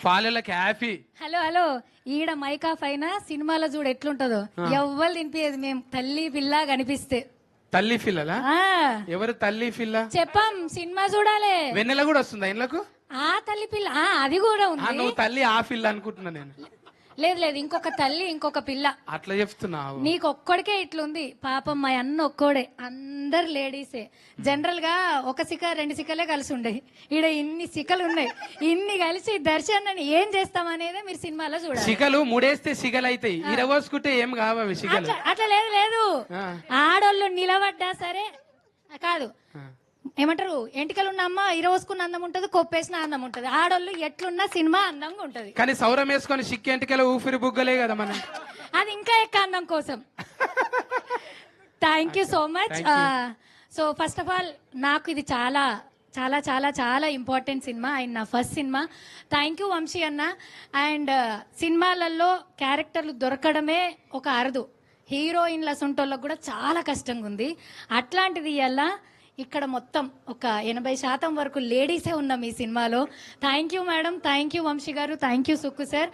ఫాలోలకి happy. Hello hello, ఈడ mic off అయినా సినిమాలో చూడు ఎట్లుంటదో, ఎవ్వరు తినిపించేది మేము తల్లి పిల్ల కనిపిస్తే. తల్లి పిల్లలా? ఆ ఎవరు తల్లి పిల్ల? చెప్పాం, సినిమా చూడాలి. వెన్నెల కూడా వస్తుందా ఇళ్ళకు? ఆ తల్లి పిల్ల అది కూడా ఉంది. నువ్వు తల్లి ఆ పిల్ల అనుకుంటున్నా నేను. లేదు లేదు, ఇంకొక తల్లి ఇంకొక పిల్ల. అట్లా చెప్తున్నావు? నీకు ఒక్కడికే ఇట్లుంది పాపం, మా అన్న ఒక్కోడే, అందరు లేడీసే. జనరల్ గా ఒక సిక 2 సికలే కలిసి ఉండే, ఈడ ఇన్ని సికలు ఉన్నాయి. ఇన్ని కలిసి దర్శనాన్ని ఏం చేస్తామనేదే మీరు సినిమాలో చూడాలి. సిగలు ముడేస్తే సిగలు అవుతాయి, ఇరవోసుకుంటే ఏం కావవి సిగలు. అట్లా లేదు లేదు, ఆడోళ్ళు నిలబడ్డా సరే కాదు, ఏమంటారు, ఎంటికలు ఉన్న అమ్మ ఇరవోసుకున్న అందం ఉంటది, కొప్పేసిన అందం ఉంటది. ఆడోళ్ళు ఎట్లున్నా సినిమా అందంగా ఉంటది. కానీ సౌరం వేసుకొని సిక్కి ఎంటికలు ఊపిరి బుగ్గలే కదా మనం. అది ఇంకా ఎక్కువ అందం కోసం. Thank you so much. So first of all నాకు ఇది చాలా చాలా చాలా చాలా ఇంపార్టెంట్ సినిమా అండ్ నా ఫస్ట్ సినిమా. థ్యాంక్ యూ వంశీ అన్న. అండ్ సినిమాలలో క్యారెక్టర్లు దొరకడమే ఒక అరుదు, హీరోయిన్ల సొంటోళ్ళకు కూడా చాలా కష్టంగా ఉంది. అట్లాంటిది ఇలా ఇక్కడ మొత్తం ఒక 80% వరకు లేడీసే ఉన్నాం ఈ సినిమాలో. Thank you madam, thank you Vamshi garu, thank you Sukku sir.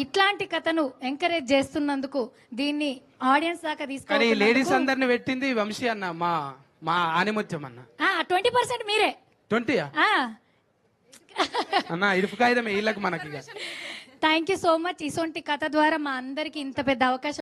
ఇట్లాంటి కథను ఎంకరేజ్ చేస్తున్నందుకు, దీన్ని ఆడియన్స్ దాకా తీసుకొని లేడీస్ అందరిని పెట్టింది వంశీ అన్న, మా మా ఆనిముత్యం అన్న. 20% మీరే. 20 అన్న ఇరుపు కాగితమే వీళ్ళకి మనకి. Thank you so much. ఇసొంటి కథ ద్వారా మా అందరికి ఇంత పెద్ద అవకాశం